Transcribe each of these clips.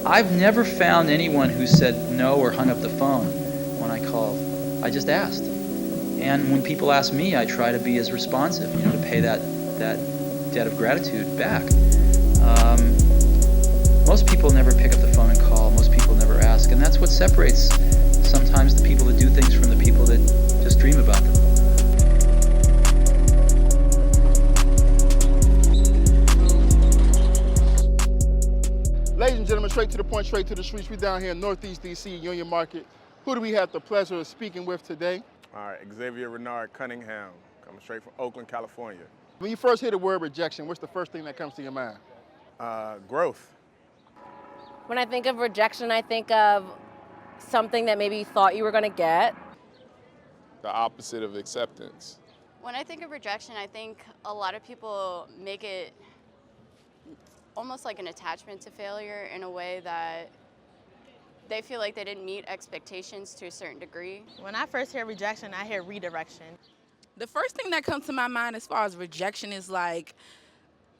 I've never found anyone who said no or hung up the phone when I called. I just asked. And when people ask me, I try to be as responsive, to pay that debt of gratitude back. Most people never pick up the phone and call. Most people never ask. And that's what separates sometimes the people that do things from the people that just dream about them. Ladies and gentlemen, straight to the point, straight to the streets. We're down here in Northeast DC, Union Market. Who do we have the pleasure of speaking with today? All right, Xavier Renard Cunningham, coming straight from Oakland, California. When you first hear the word rejection, what's the first thing that comes to your mind? Growth. When I think of rejection, I think of something that maybe you thought you were going to get. The opposite of acceptance. When I think of rejection, I think a lot of people make it almost like an attachment to failure in a way that they feel like they didn't meet expectations to a certain degree. When I first hear rejection, I hear redirection. The first thing that comes to my mind as far as rejection is like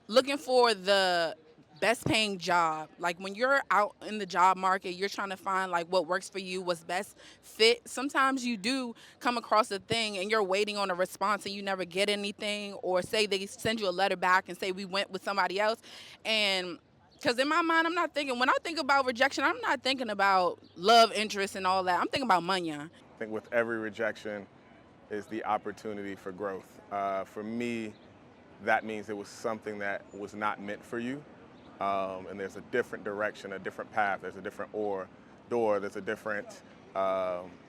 looking for the best paying job. Like when you're out in the job market, you're trying to find like what works for you, what's best fit. Sometimes you do come across a thing and you're waiting on a response and you never get anything, or say they send you a letter back and say we went with somebody else. And because in my mind, I'm not thinking, when I think about rejection, I'm not thinking about love interest and all that. I'm thinking about money. I think with every rejection is the opportunity for growth. For me, that means it was something that was not meant for you. And there's a different direction, a different path, there's a different door, there's a different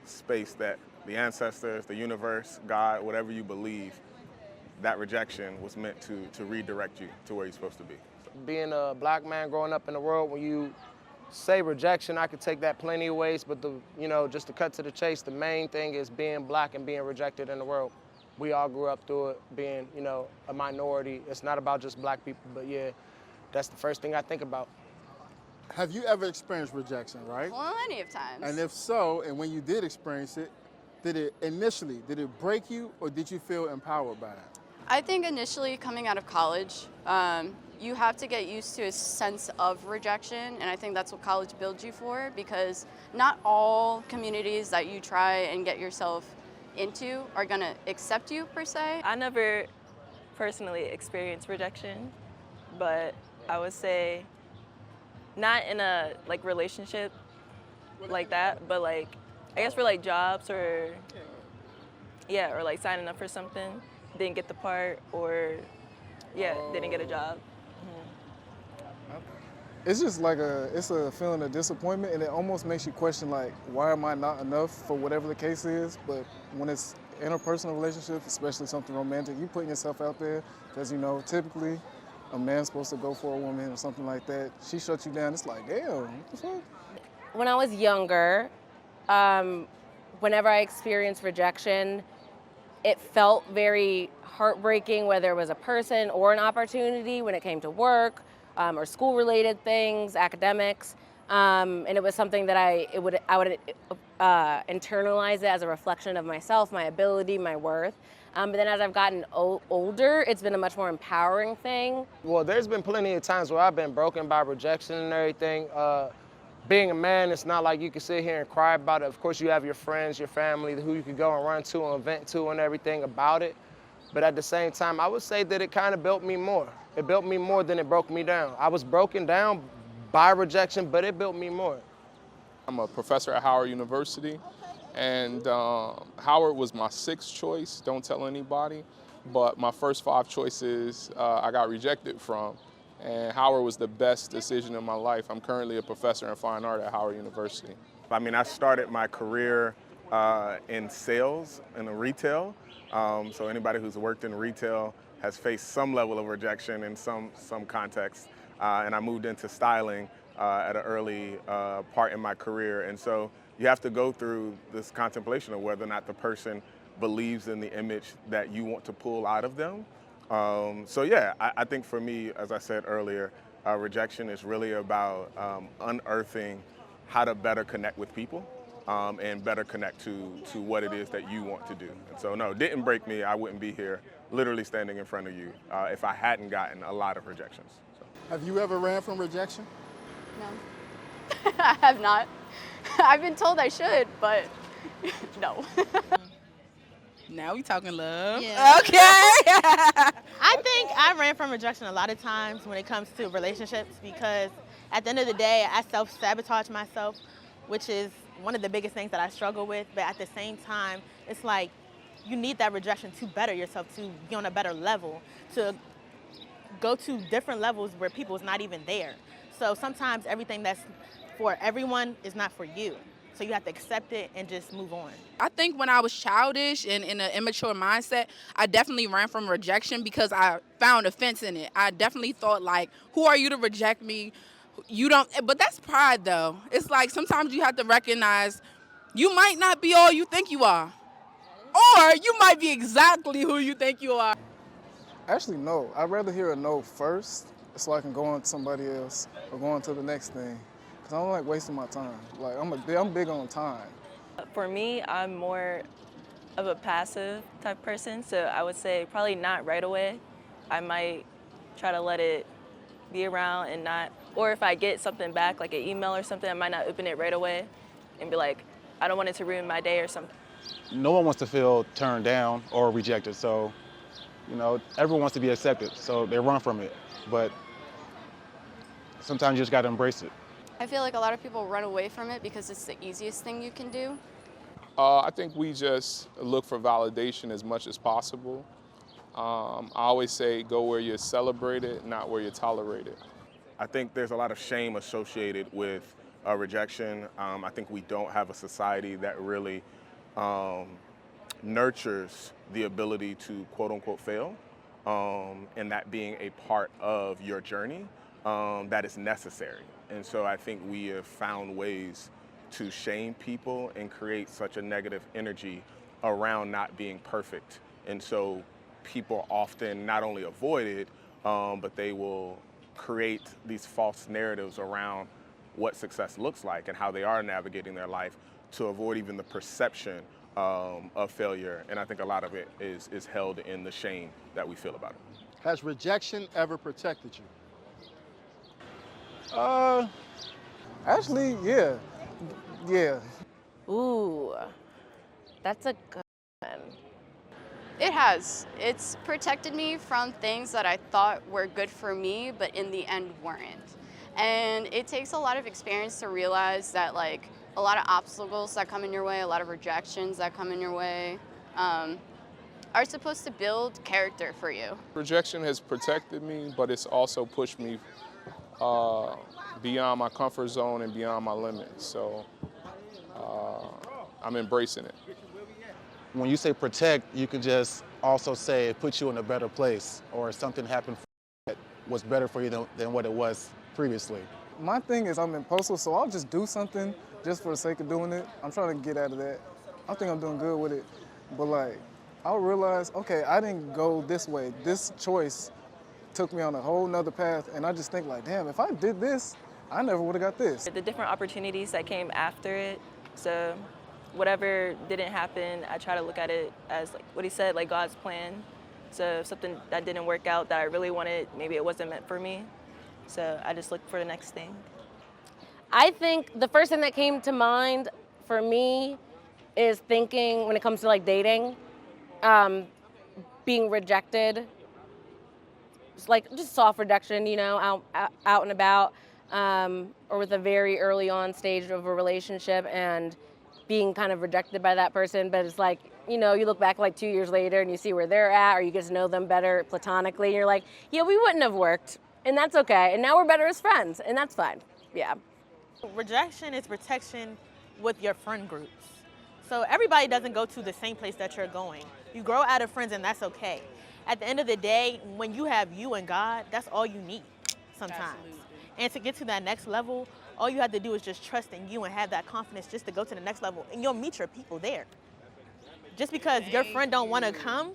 space that the ancestors, the universe, God, whatever you believe, that rejection was meant to redirect you to where you're supposed to be. Being a black man growing up in the world, when you say rejection, I could take that plenty of ways, but just to cut to the chase, the main thing is being black and being rejected in the world. We all grew up through it, being, a minority. It's not about just black people, but yeah, that's the first thing I think about. Have you ever experienced rejection, right? Plenty of times. And if so, and when you did experience it, did it break you, or did you feel empowered by it? I think initially coming out of college, you have to get used to a sense of rejection, and I think that's what college builds you for, because not all communities that you try and get yourself into are going to accept you per se. I never personally experienced rejection, but I would say not in a relationship like that, but I guess for jobs or signing up for something, didn't get the part, or didn't get a job. It's just it's a feeling of disappointment, and it almost makes you question why am I not enough for whatever the case is. But when it's interpersonal relationships, especially something romantic, you putting yourself out there, because typically a man's supposed to go for a woman or something like that. She shuts you down. It's like, damn, what the fuck? When I was younger, whenever I experienced rejection, it felt very heartbreaking, whether it was a person or an opportunity when it came to work or school-related things, academics. And it was something that I would internalize it as a reflection of myself, my ability, my worth. But then as I've gotten older, it's been a much more empowering thing. Well, there's been plenty of times where I've been broken by rejection and everything. Being a man, it's not like you can sit here and cry about it. Of course, you have your friends, your family, who you could go and run to and vent to and everything about it. But at the same time, I would say that it kind of built me more. It built me more than it broke me down. I was broken down by rejection, but it built me more. I'm a professor at Howard University, and Howard was my sixth choice, don't tell anybody, but my first five choices I got rejected from, and Howard was the best decision in my life. I'm currently a professor in fine art at Howard University. I started my career in sales, in retail, so anybody who's worked in retail has faced some level of rejection in some context, and I moved into styling at an early part in my career. And so you have to go through this contemplation of whether or not the person believes in the image that you want to pull out of them. I think for me, as I said earlier, rejection is really about unearthing how to better connect with people and better connect to what it is that you want to do. And so no, it didn't break me. I wouldn't be here literally standing in front of you if I hadn't gotten a lot of rejections. So. Have you ever ran from rejection? No. I have not. I've been told I should, but no. Now we talking love. Yeah. Okay. I think I ran from rejection a lot of times when it comes to relationships because at the end of the day, I self-sabotage myself, which is one of the biggest things that I struggle with. But at the same time, it's like you need that rejection to better yourself, to be on a better level, to go to different levels where people is not even there. So sometimes everything that's for everyone is not for you. So you have to accept it and just move on. I think when I was childish and in an immature mindset, I definitely ran from rejection because I found offense in it. I definitely thought like, who are you to reject me? You don't, but that's pride though. It's like sometimes you have to recognize you might not be all you think you are. Or you might be exactly who you think you are. Actually, no. I'd rather hear a no first so I can go on to somebody else or go on to the next thing. Because I don't like wasting my time. Like, I'm big on time. For me, I'm more of a passive type person, so I would say probably not right away. I might try to let it be around and not, or if I get something back, like an email or something, I might not open it right away and be like, I don't want it to ruin my day or something. No one wants to feel turned down or rejected, so, everyone wants to be accepted, so they run from it. But sometimes you just gotta embrace it. I feel like a lot of people run away from it because it's the easiest thing you can do. I think we just look for validation as much as possible. I always say go where you're celebrated, not where you're tolerated. I think there's a lot of shame associated with rejection. I think we don't have a society that really nurtures the ability to quote unquote fail, and that being a part of your journey that is necessary. And so I think we have found ways to shame people and create such a negative energy around not being perfect. And so people often not only avoid it, but they will create these false narratives around what success looks like and how they are navigating their life to avoid even the perception of failure. And I think a lot of it is held in the shame that we feel about it. Has rejection ever protected you? Actually, yeah. Yeah. Ooh, that's a good one. It has. It's protected me from things that I thought were good for me, but in the end weren't. And it takes a lot of experience to realize that like a lot of obstacles that come in your way, a lot of rejections that come in your way, are supposed to build character for you. Rejection has protected me, but it's also pushed me beyond my comfort zone and beyond my limits. So I'm embracing it. When you say protect, you can just also say it puts you in a better place or something happened that was better for you than what it was previously. My thing is I'm impulsive, so I'll just do something just for the sake of doing it. I'm trying to get out of that. I think I'm doing good with it. But like, I'll realize, okay, I didn't go this way. This choice took me on a whole nother path. And I just think like, damn, if I did this, I never would have got this. The different opportunities that came after it, so whatever didn't happen, I try to look at it as like what he said, like God's plan. So if something that didn't work out that I really wanted, maybe it wasn't meant for me. So I just look for the next thing. I think the first thing that came to mind for me is thinking when it comes to like dating, being rejected, like just soft rejection, out and about, or with a very early on stage of a relationship and being kind of rejected by that person. But it's like, you look back like 2 years later and you see where they're at, or you get to know them better platonically. And you're like, yeah, we wouldn't have worked. And that's okay. And now we're better as friends. And that's fine. Yeah. Rejection is protection with your friend groups. So everybody doesn't go to the same place that you're going. You grow out of friends and that's okay. At the end of the day, when you have you and God, that's all you need sometimes. Absolutely. And to get to that next level, all you have to do is just trust in you and have that confidence just to go to the next level. And you'll meet your people there. Just because your friend don't want to come,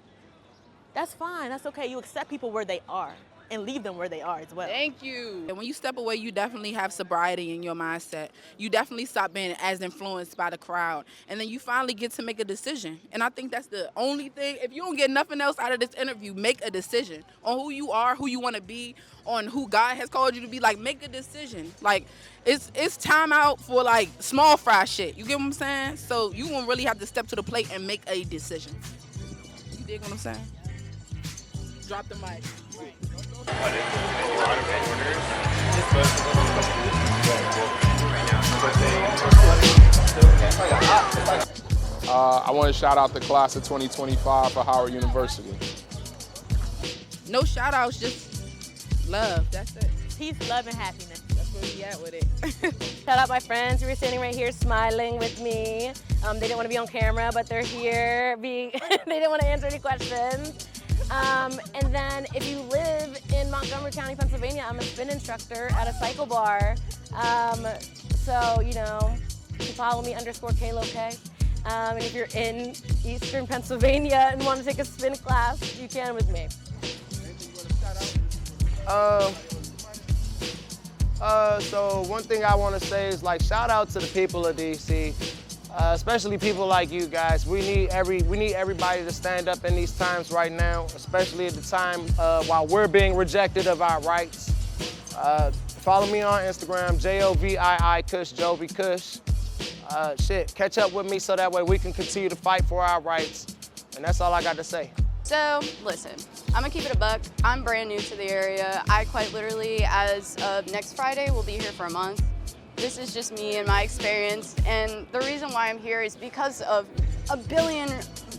that's fine. That's okay. You accept people where they are. and leave them where they are as well. Thank you. And when you step away, you definitely have sobriety in your mindset. You definitely stop being as influenced by the crowd. And then you finally get to make a decision. And I think that's the only thing. If you don't get nothing else out of this interview, make a decision on who you are, who you want to be, on who God has called you to be. Like, make a decision. Like, it's time out for, like, small fry shit. You get what I'm saying? So you won't really have to step to the plate and make a decision. You dig what I'm saying? Drop the mic. I want to shout out the class of 2025 for Howard University. No shout outs, just love. That's it. Peace, love, and happiness. That's where we at with it. Shout out my friends who are standing right here smiling with me. They didn't want to be on camera, but they're here. They didn't want to answer any questions. And then if you live in Montgomery County, Pennsylvania, I'm a spin instructor at a cycle bar. So, you know, you can follow me _KLOK. And if you're in Eastern Pennsylvania and want to take a spin class, you can with me. So one thing I want to say is, like, shout out to the people of DC, especially people like you guys. We need everybody to stand up in these times right now, especially at the time while we're being rejected of our rights. Follow me on Instagram, JOVII Kush, Jovi Kush. Catch up with me so that way we can continue to fight for our rights. And that's all I got to say. So, listen, I'm gonna keep it a buck. I'm brand new to the area. I quite literally, as of next Friday, will be here for a month. This is just me and my experience. And the reason why I'm here is because of a billion,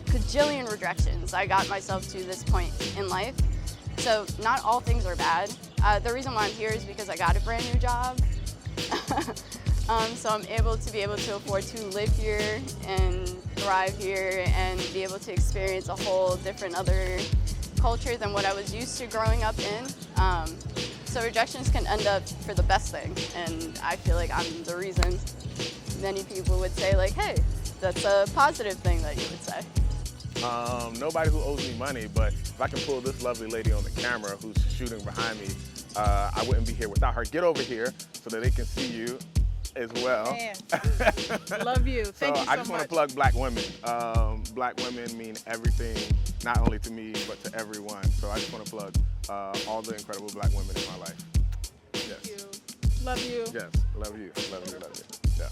cajillion rejections I got myself to this point in life. So not all things are bad. The reason why I'm here is because I got a brand new job. So I'm able to afford to live here and thrive here and be able to experience a whole different other culture than what I was used to growing up in. So rejections can end up for the best thing, and I feel like I'm the reason. Many people would say, like, hey, that's a positive thing that you would say. Nobody who owes me money, but if I can pull this lovely lady on the camera who's shooting behind me, I wouldn't be here without her. Get over here so that they can see you as well. Love you. Thank you so much. I just want to plug black women. Black women mean everything, not only to me, but to everyone. So I just want to plug all the incredible black women in my life. Yes. Thank you. Love you. Yes, love you, love you, love you. Yeah.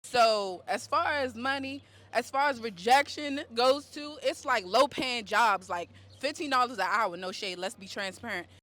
So as far as money, as far as rejection goes to, it's like low paying jobs, like $15 an hour, no shade, let's be transparent.